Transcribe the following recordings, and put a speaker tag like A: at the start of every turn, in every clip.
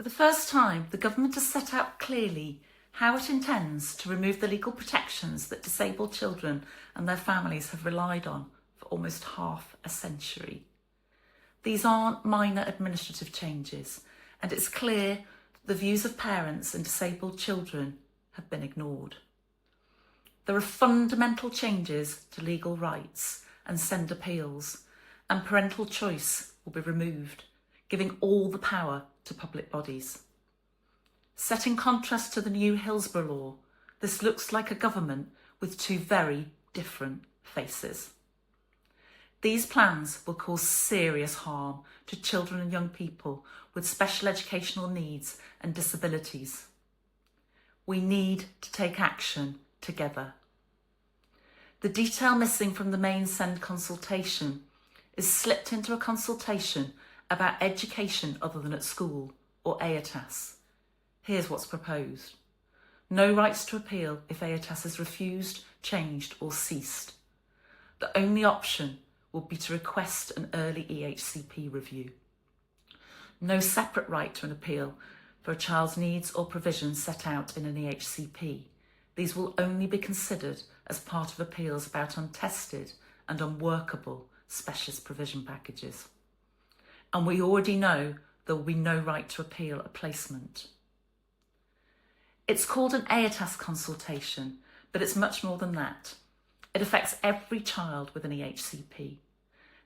A: For the first time, the government has set out clearly how it intends to remove the legal protections that disabled children and their families have relied on for almost half a century. These aren't minor administrative changes, and it's clear that the views of parents and disabled children have been ignored. There are fundamental changes to legal rights and SEND appeals, and parental choice will be removed, giving all the power to public bodies. Set in contrast to the new Hillsborough law, this looks like a government with two very different faces. These plans will cause serious harm to children and young people with special educational needs and disabilities. We need to take action together. The detail missing from the main SEND consultation is slipped into a consultation about education other than at school, or EOTAS. Here's what's proposed. No rights to appeal if EOTAS is refused, changed or ceased. The only option will be to request an early EHCP review. No separate right to an appeal for a child's needs or provisions set out in an EHCP. These will only be considered as part of appeals about untested and unworkable specialist provision packages. And we already know there will be no right to appeal a placement. It's called an EOTAS consultation, but it's much more than that. It affects every child with an EHCP.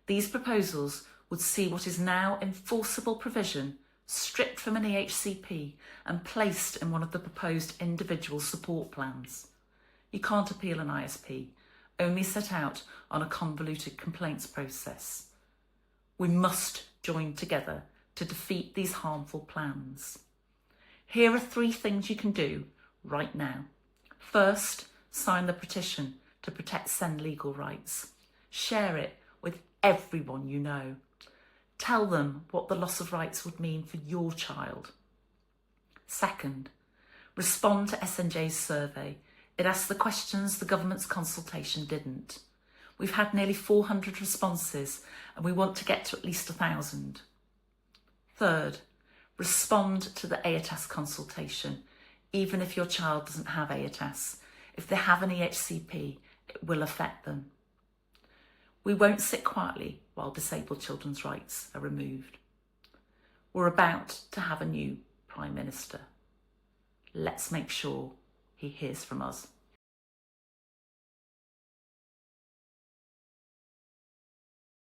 A: These proposals would see what is now enforceable provision stripped from an EHCP and placed in one of the proposed individual support plans. You can't appeal an ISP, only set out on a convoluted complaints process. We must join together to defeat these harmful plans. Here are 3 things you can do right now. First, sign the petition to protect SEND legal rights. Share it with everyone you know. Tell them what the loss of rights would mean for your child. Second, respond to SNJ's survey. It asks the questions the government's consultation didn't. We've had nearly 400 responses and we want to get to at least 1,000. Third, respond to the EOTAS consultation, even if your child doesn't have EOTAS. If they have an EHCP, it will affect them. We won't sit quietly while disabled children's rights are removed. We're about to have a new Prime Minister. Let's make sure he hears from us.